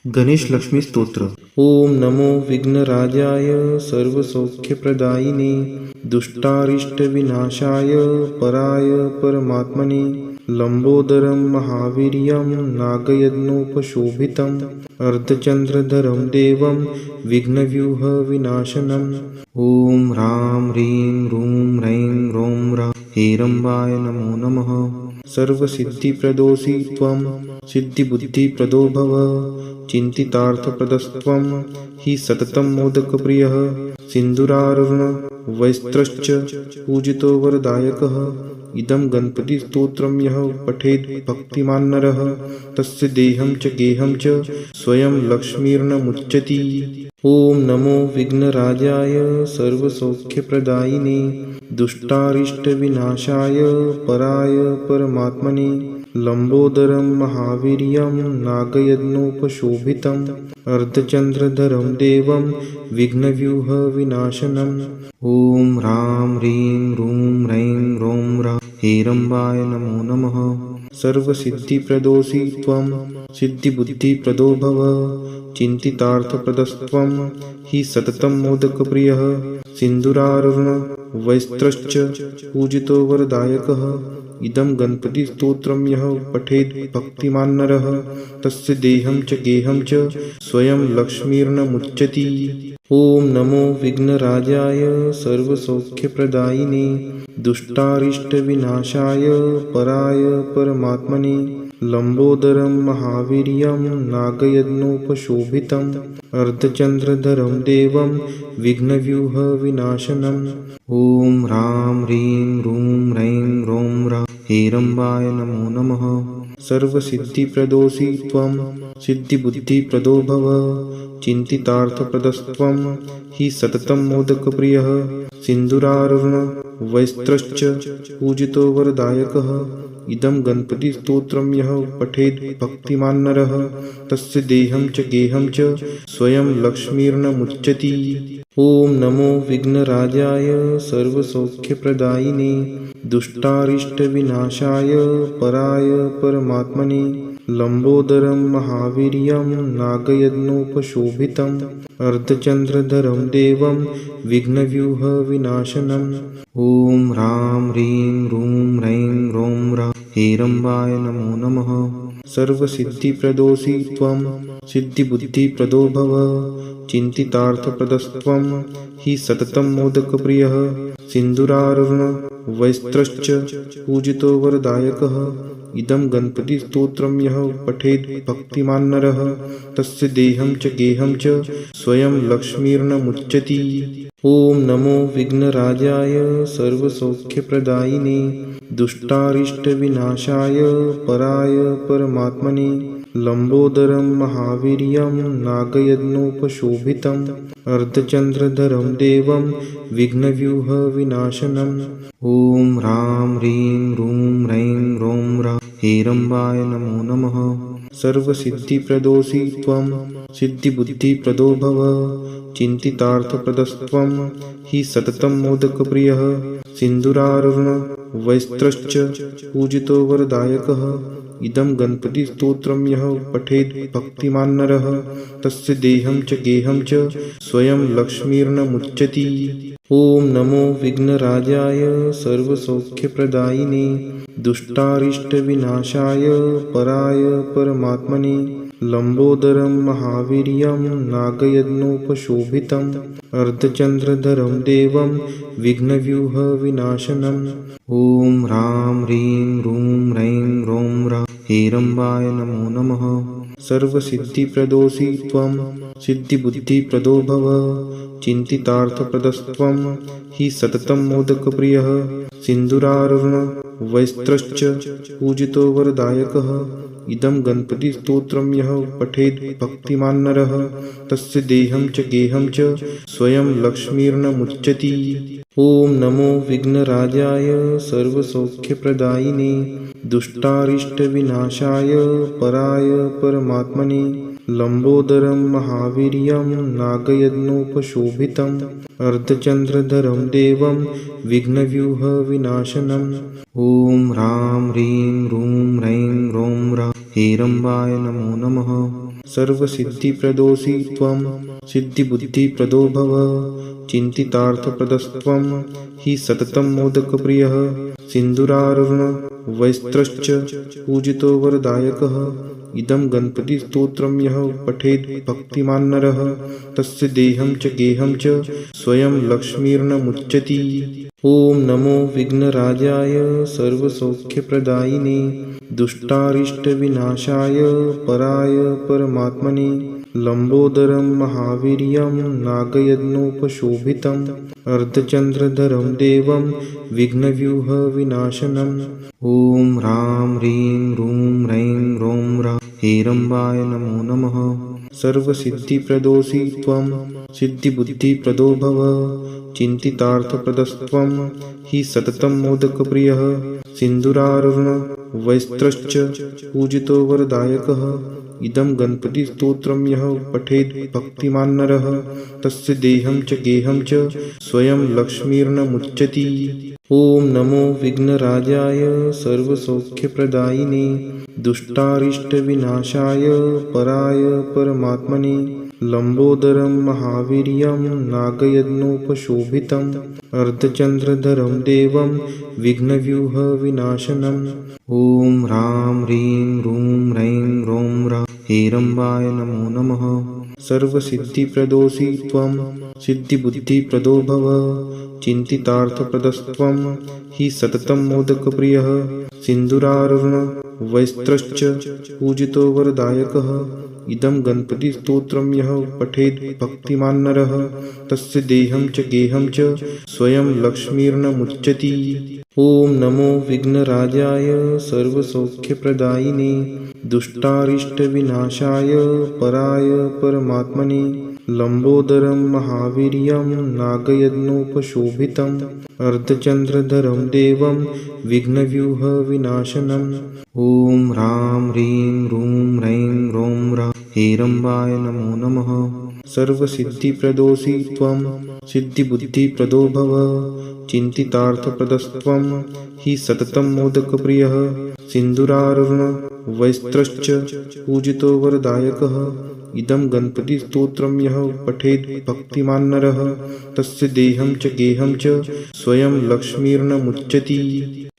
गणेश लक्ष्मी स्तोत्र। ओम नमो विघ्नराजाय सर्वसौख्यप्रदायिने दुष्टारिष्टविनाशाय पराय परमात्मने लंबोदरं महावीर्यं नागयज्ञोपशोभितम् अर्धचंद्रधरं देवं विघ्नव्यूहविनाशनम्। ओम ह्रां ह्रीं रूं रैं रौं ह्रां हेरम्बाय नमो नमः। सर्वसिद्धिप्रदोषि त्वं सिद्धिबुद्धिप्रदो भव चिन्तितार्थप्रदस्त्वं हि सततं मोदकप्रियः सिन्दूरारुण वैस्त्रश्च पूजितो वरदायकः। इदं गणपतिस्तोत्रं यः पठेत् भक्तिमान् नरः तस्य देहं च गेहं च स्वयं लक्ष्मीर्न मुच्यति। ओम नमो विघ्नराजाय सर्वसौख्यप्रदायिने दुष्टारिष्टविनाशाय पराय परमात्मने लंबोदरं महावीर्यं नागयज्ञोपशोभितम् अर्धचंद्रधरं देवं विघ्नव्यूहविनाशनम्। ओम ह्रां ह्रीं रूं रैं रौं ह्रां हेरम्बाय नमो नमः। सर्वसिद्धिप्रदोषि त्वं सिद्धिबुद्धिप्रदो भव चिन्तितार्थप्रदस्त्वं हि सततं मोदकप्रियः सिन्दूरारुण वैस्त्रश्च पूजितो वरदायकः। इदं गणपतिस्तोत्रं यः पठेत् भक्तिमान् नरः तस्य देहं च गेहं च स्वयं लक्ष्मीर्न मुच्यति। ओम नमो विघ्नराजाय सर्वसौख्यप्रदायिने दुष्टारिष्टविनाशाय पराय परमात्मने लंबोदरं महावीर्यं नागयज्ञोपशोभितम् अर्धचंद्रधरं देवं विघ्नव्यूहविनाशनम्। ओम ह्रां ह्रीं रूं रैं रौं ह्रां हेरम्बाय नमो नमः। सर्वसिद्धिप्रदोषि त्वं सिद्धिबुद्धिप्रदो भव चिन्तितार्थप्रदस्त्वं हि सततं मोदकप्रियः सिन्दूरारुण वैस्त्रश्च पूजितो वरदायकः। इदं गणपतिस्तोत्रं यः पठेत् भक्तिमान् नरः तस्य देहं च गेहं च स्वयं लक्ष्मीर्न मुच्यति। ओम नमो विघ्नराजाय सर्वसौख्यप्रदायिने दुष्टारिष्टविनाशाय पराय परमात्मने लंबोदरं महावीर्यं नागयज्ञोपशोभितम् अर्धचंद्रधरं देवं विघ्नव्यूहविनाशनम्। ओम ह्रां ह्रीं रूं रैं रौं ह्रां हेरम्बाय नमो नमः। सर्वसिद्धिप्रदोषि त्वं सिद्धिबुद्धिप्रदो भव चिन्तितार्थप्रदस्त्वं हि सततं मोदकप्रियः सिन्दूरारुण वैस्त्रश्च पूजितो वरदायकः। इदं गणपतिस्तोत्रं यः पठेत् भक्तिमान् नरः तस्य देहं च गेहं च स्वयं लक्ष्मीर्न मुच्यति। ओम नमो विघ्नराजाय सर्वसौख्यप्रदायिने दुष्टारिष्टविनाशाय पराय परमात्मने लंबोदरं महावीर्यं नागयज्ञोपशोभितम् अर्धचंद्रधरं देवं विघ्नव्यूहविनाशनम्। ओम ह्रां ह्रीं रूं रैं रौं ह्रां हेरम्बाय नमो नमः। सर्वसिद्धिप्रदोषि त्वं सिद्धिबुद्धिप्रदो भव चिन्तितार्थप्रदस्त्वं हि सततं मोदकप्रियः सिन्दूरारुण वैस्त्रश्च पूजितो वरदायकः। इदं गणपतिस्तोत्रं यः पठेत् भक्तिमान् नरः तस्य देहं च गेहं च स्वयं लक्ष्मीर्न मुच्यति। ओम नमो विघ्नराजाय सर्वसौख्यप्रदायिने दुष्टारिष्टविनाशाय पराय परमात्मने लंबोदरं महावीर्यं नागयज्ञोपशोभितम् अर्धचंद्रधरं देवं विघ्नव्यूहविनाशनम्। ओम ह्रां ह्रीं रूं रैं रौं ह्रां हेरम्बाय नमो नमः। सर्वसिद्धिप्रदोषि त्वं सिद्धिबुद्धिप्रदो भव चिन्तितार्थप्रदस्त्वं हि सततं मोदकप्रियः सिन्दूरारुण वैस्त्रश्च पूजितो वरदायकः। इदं गणपतिस्तोत्रं यः पठेत् भक्तिमान् नरः तस्य देहं च गेहं च स्वयं लक्ष्मीर्न मुच्यति। ओम नमो विघ्नराजाय सर्वसौख्यप्रदायिने दुष्टारिष्टविनाशाय पराय परमात्मने लंबोदरं महावीर्यं नागयज्ञोपशोभितम् अर्धचंद्रधरं देवं विघ्नव्यूहविनाशनम्। ओम ह्रां ह्रीं रूं रैं रौं ह्रां हेरम्बाय नमो नमः। सर्वसिद्धिप्रदोषि त्वं सिद्धिबुद्धिप्रदो भव चिन्तितार्थप्रदस्त्वं हि सततं मोदकप्रियः सिन्दूरारुण वैस्त्रश्च पूजितो वरदायकः इदं गणपतिस्तोत्रं यः पठेत् भक्तिमान् नरः तस्य देहं च गेहं च स्वयं लक्ष्मीर्न मुच्यति। ॐ नमो विघ्नराजाय सर्वसौख्यप्रदायिने दुष्टारिष्टविनाशाय पराय परमात्मने लम्बोदरं महावीर्यं नागयज्ञोपशोभितम् अर्धचन्द्रधरं देवं विघ्नव्यूहविनाशनम्। ॐ ह्रां ह्रीं रूं रैं रों ह्रां हेरम्बाय नमो नमः। सर्वसिद्धिप्रदोषि त्वं सिद्धिबुद्धिप्रदो भव चिन्तितार्थप्रदस्त्वं हि सततं मोदकप्रियः सिन्दूरारुण वैस्त्रश्च पूजितो वरदायकः इदं गणपतिस्तोत्रं यः पठेत् भक्तिमान् नरः तस्य देहं च गेहं च स्वयं लक्ष्मीर्न मुच्यति। ॐ नमो विघ्नराजाय सर्वसौख्यप्रदायिने दुष्टारिष्टविनाशाय पराय परमात्मने लम्बोदरं महावीर्यं नागयज्ञोपशोभितम् अर्धचन्द्रधरं देवं विघ्नव्यूहविनाशनम्। ॐ ह्रां ह्रीं रूं रैं रों ह्रां हेरम्बाय नमो नमः। सर्वसिद्धिप्रदोषि त्वं सिद्धिबुद्धिप्रदो भव चिन्तितार्थप्रदस्त्वं हि सततं मोदकप्रियः सिन्दूरारुण वैस्त्रश्च पूजितो वरदायकः इदं गणपतिस्तोत्रं यः पठेत् भक्तिमान् नरः तस्य देहं च गेहं च स्वयं लक्ष्मीर्न मुच्यति। ॐ नमो विघ्नराजाय सर्वसौख्यप्रदायिने दुष्टारिष्टविनाशाय पराय परमात्मने लम्बोदरं महावीर्यं नागयज्ञोपशोभितम् अर्धचन्द्रधरं देवं विघ्नव्यूहविनाशनम्। ॐ ह्रां ह्रीं रूं रैं रों ह्रां हेरम्बाय नमो नमः। सर्वसिद्धिप्रदोषि त्वं सिद्धिबुद्धिप्रदो भव चिन्तितार्थप्रदस्त्वं हि सततं मोदकप्रियः सिन्दूरारुण वैस्त्रश्च पूजितो वरदायकः इदं गणपतिस्तोत्रं यः पठेत् भक्तिमान् नरः तस्य देहं च गेहं च स्वयं लक्ष्मीर्न मुच्यति।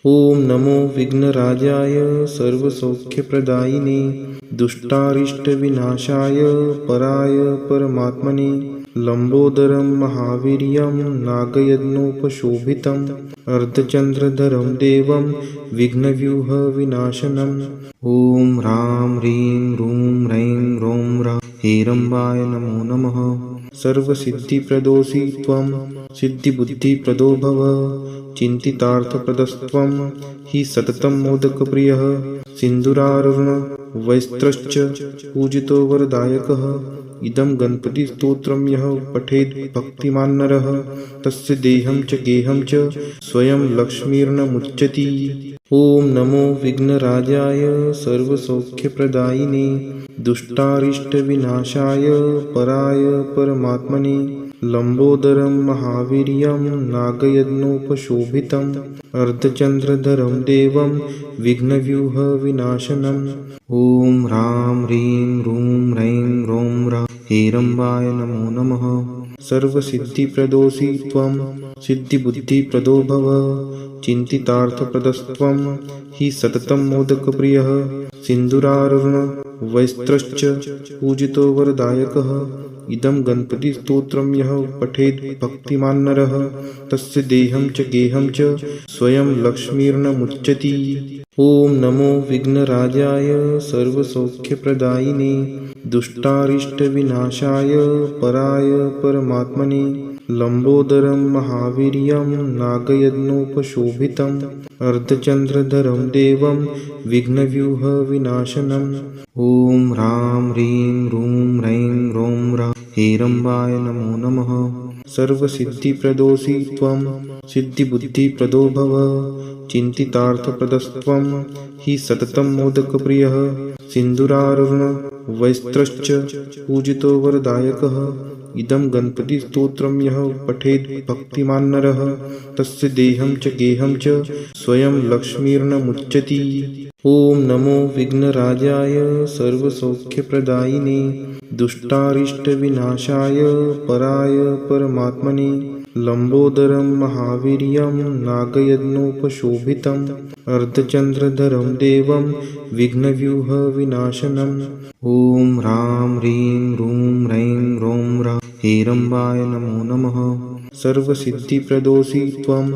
ॐ नमो विघ्नराजाय सर्वसौख्यप्रदायिने दुष्टारिष्टविनाशाय पराय परमात्मने लम्बोदरं महावीर्यं नागयज्ञोपशोभितम् अर्धचन्द्रधरं देवं विघ्नव्यूहविनाशनम्। ॐ ह्रां ह्रीं रूं रैं रों ह्रां हेरम्बाय नमो नमः। सर्वसिद्धिप्रदोषि त्वं सिद्धिबुद्धिप्रदो भव चिन्तितार्थप्रदस्त्वं हि सततं मोदकप्रियः सिन्दूरारुण वैस्त्रश्च पूजितो वरदायकः इदं गणपतिस्तोत्रं यः पठेत् भक्तिमान् नरः तस्य देहं च गेहं च स्वयं लक्ष्मीर्न मुच्यति। ॐ नमो विघ्नराजाय सर्वसौख्यप्रदायिने दुष्टारिष्टविनाशाय पराय परमात्मने लम्बोदरं महावीर्यं नागयज्ञोपशोभितम् अर्धचन्द्रधरं देवं विघ्नव्यूहविनाशनम्। ॐ ह्रां ह्रीं रूं रैं रों ह्रां हेरम्बाय नमो नमः। सर्वसिद्धिप्रदोषि त्वं सिद्धिबुद्धिप्रदो भव चिन्तितार्थप्रदस्त्वं हि सततं मोदकप्रियः सिन्दूरारुण वैस्त्रश्च पूजितो वरदायकः इदं गणपतिस्तोत्रं यः पठेत् भक्तिमान् नरः तस्य देहं च गेहं च स्वयं लक्ष्मीर्न मुच्यति। ॐ नमो विघ्नराजाय सर्वसौख्यप्रदायिने दुष्टारिष्टविनाशाय पराय परमात्मने लम्बोदरं महावीर्यं नागयज्ञोपशोभितम् अर्धचन्द्रधरं देवं विघ्नव्यूहविनाशनम्। ॐ ह्रां ह्रीं रूं रैं रों ह्रां हेरम्बाय नमो नमः। सर्वसिद्धिप्रदोषि त्वं सिद्धिबुद्धिप्रदो भव चिन्तितार्थप्रदस्त्वं हि सततं मोदकप्रियः सिन्दूरारुण वैस्त्रश्च पूजितो वरदायकः इदं गणपतिस्तोत्रं यः पठेत् भक्तिमान् नरः तस्य देहं च गेहं च स्वयं लक्ष्मीर्न मुच्यति। ॐ नमो विघ्नराजाय सर्वसौख्यप्रदायिने दुष्टारिष्टविनाशाय पराय परमात्मने लंबोदरं महावीर्यं नागयज्ञोपशोभितम् अर्धचंद्रधरं देवं विघ्नव्यूहविनाशनम् ॐ ह्रां ह्रीं रूं रैं रों ह्रां हेरम्बाय नमो नमः। सर्वसिद्धिप्रदोषि त्वं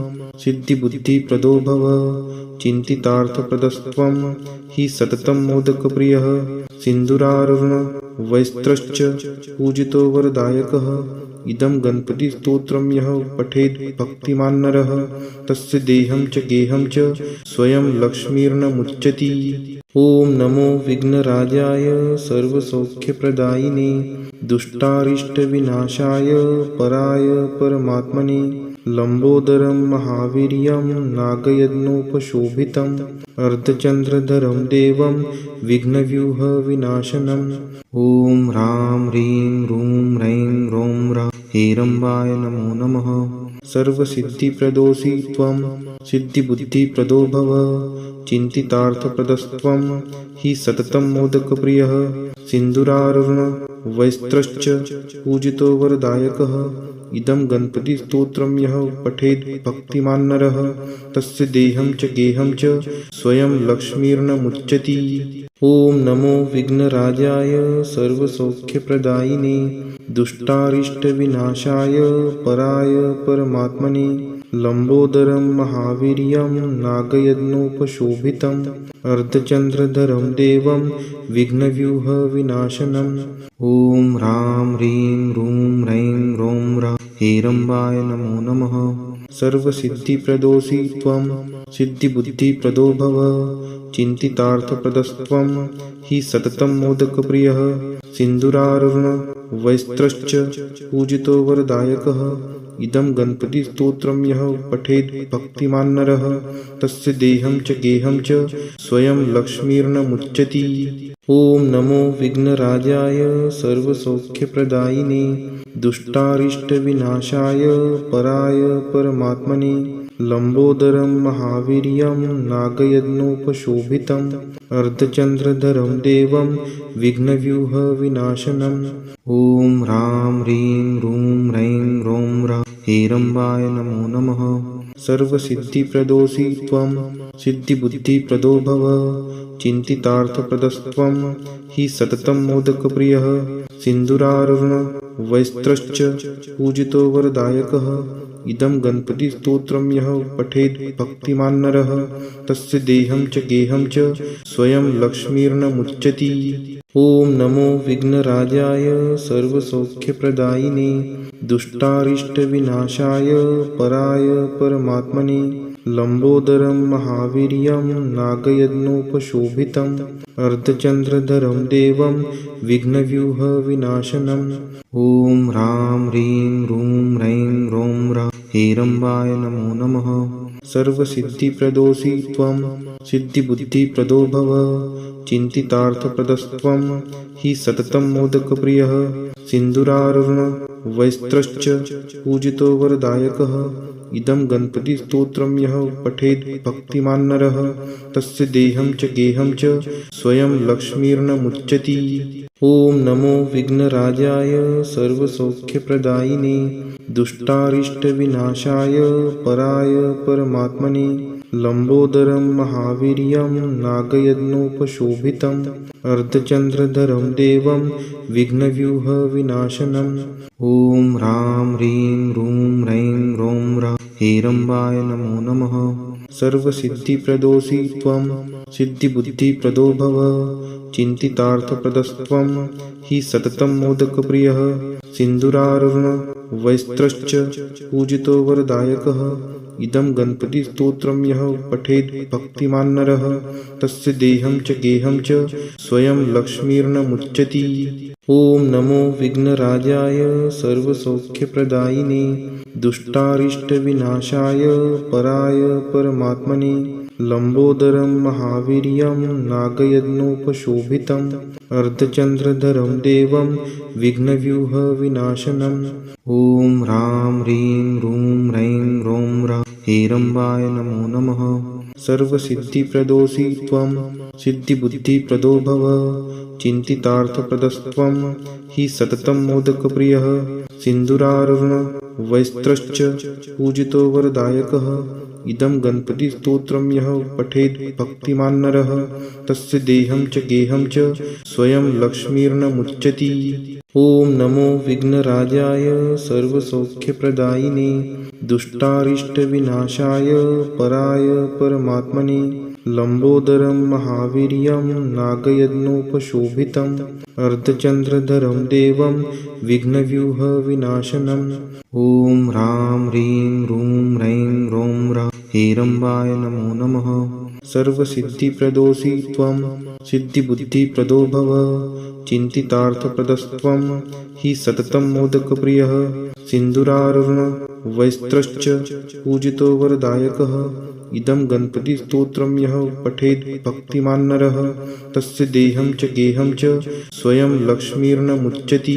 सिद्धिबुद्धिप्रदो भव चिन्तितार्थप्रदस्त्वं हि सततं मोदकप्रियः सिन्दूरारुण वैस्त्रश्च पूजितो वरदायकः इदं गणपतिस्तोत्रं यः पठेद् भक्तिमान् नरः तस्य देहं च गेहं च स्वयं लक्ष्मीर्नमुच्यति। ॐ नमो विघ्नराजाय सर्वसौख्यप्रदायिने दुष्टारिष्टविनाशाय पराय परमात्मने लंबोदरं महावीर्यं नागयज्ञोपशोभितम् अर्धचंद्रधरं देवं विघ्नव्यूहविनाशनम् ॐ ह्रां ह्रीं रूं रैं रों ह्रां हेरम्बाय नमो नमः। सर्वसिद्धिप्रदोषि त्वं सिद्धिबुद्धिप्रदो भव चिन्तितार्थप्रदस्त्वं हि सततं मोदकप्रियः सिन्दूरारुण वैस्त्रश्च पूजितो वरदायकः इदं गणपतिस्तोत्रं यः पठेद् भक्तिमान् नरः तस्य देहं च गेहं च स्वयं लक्ष्मीर्नमुच्यति। ॐ नमो विघ्नराजाय सर्वसौख्यप्रदायिने दुष्टारिष्टविनाशाय पराय परमात्मने लंबोदरं महावीर्यं नागयज्ञोपशोभितम् अर्धचंद्रधरं देवं विघ्नव्यूहविनाशनम् ॐ ह्रां ह्रीं रूं रैं रों ह्रां हेरम्बाय नमो नमः। सर्वसिद्धिप्रदोषि त्वं सिद्धिबुद्धिप्रदो भव चिन्तितार्थप्रदस्त्वं हि सततं मोदकप्रियः सिन्दूरारुण वैस्त्रश्च पूजितो वरदायकः इदं गणपतिस्तोत्रं यः पठेद् भक्तिमान् नरः तस्य देहं च गेहं च स्वयं लक्ष्मीर्नमुच्यति। ॐ नमो विघ्नराजाय सर्वसौख्यप्रदायिने दुष्टारिष्टविनाशाय पराय परमात्मने लंबोदरं महावीर्यं नागयज्ञोपशोभितम् अर्धचंद्रधरं देवं विघ्नव्यूहविनाशनम् ॐ ह्रां ह्रीं रूं रैं रों ह्रां हेरम्बाय नमो नमः। सर्वसिद्धिप्रदोषि त्वं सिद्धिबुद्धिप्रदो भव चिन्तितार्थप्रदस्त्वं हि सततं मोदकप्रियः सिन्दूरारुण वैस्त्रश्च पूजितो वरदायकः इदं गणपतिस्तोत्रं यः पठेद् भक्तिमान् नरः तस्य देहं च गेहं च स्वयं लक्ष्मीर्नमुच्यति। ॐ नमो विघ्नराजाय सर्वसौख्यप्रदायिने दुष्टारिष्टविनाशाय पराय परमात्मने लंबोदरं महावीर्यं नागयज्ञोपशोभितम् अर्धचंद्रधरं देवं विघ्नव्यूहविनाशनम् ॐ ह्रां ह्रीं रूं रैं रों ह्रां हेरम्बाय नमो नमः। सर्वसिद्धिप्रदोषि त्वं सिद्धिबुद्धिप्रदो भव चिन्तितार्थप्रदस्त्वं हि सततं मोदकप्रियः सिन्दूरारुण वैस्त्रश्च पूजितो वरदायकः इदं गणपतिस्तोत्रं यः पठेद् भक्तिमान् नरः तस्य देहं च गेहं च स्वयं लक्ष्मीर्नमुच्यति। ॐ नमो विघ्नराजाय सर्वसौख्यप्रदायिने दुष्टारिष्टविनाशाय पराय परमात्मने लंबोदरं महावीर्यं नागयज्ञोपशोभितम् अर्धचंद्रधरं देवं विघ्नव्यूहविनाशनम् ॐ ह्रां ह्रीं रूं रैं रों ह्रां हेरम्बाय नमो नमः। सर्वसिद्धिप्रदोषि त्वं सिद्धिबुद्धिप्रदो भव चिन्तितार्थप्रदस्त्वं हि सततं मोदकप्रियः सिन्दूरारुण वैस्त्रश्च पूजितो वरदायकः इदं गणपतिस्तोत्रं यः पठेद् भक्तिमान् नरः तस्य देहं च गेहं च स्वयं लक्ष्मीर्नमुच्यति। ॐ नमो विघ्नराजाय सर्वसौख्यप्रदायिने दुष्टारिष्टविनाशाय पराय परमात्मने लंबोदरं महावीर्यं नागयज्ञोपशोभितम् अर्धचंद्रधरं देवं विघ्नव्यूहविनाशनम् ॐ ह्रां ह्रीं रूं रैं रों ह्रां हेरम्बाय नमो नमः। सर्वसिद्धिप्रदोषि त्वं सिद्धिबुद्धिप्रदो भव चिन्तितार्थप्रदस्त्वं हि सततं मोदकप्रियः सिन्दूरारुण वैस्त्रश्च पूजितो वरदायकः इदं गणपतिस्तोत्रं यः पठेद् भक्तिमान् नरः तस्य देहं च गेहं च स्वयं लक्ष्मीर्न मुच्यति। ॐ नमो विघ्नराजाय सर्वसौख्यप्रदायिने दुष्टारिष्टविनाशाय पराय परमात्मने लम्बोदरं महावीर्यं नागयज्ञोपशोभितम् अर्धचन्द्रधरं देवं विघ्नव्यूहविनाशनम्। ॐ ह्रां ह्रीं रूं रैं रों ह्रां हेरम्बाय नमो नमः। सर्वसिद्धिप्रदोषि त्वं सिद्धिबुद्धिप्रदो भव चिन्तितार्थप्रदस्त्वं हि सततं मोदकप्रियः सिन्दूरारुण वैस्त्रश्च पूजितो वरदायकः इदं गणपतिस्तोत्रं यः पठेद् भक्तिमान् नरः तस्य देहं च गेहं च स्वयं लक्ष्मीर्न मुच्यति।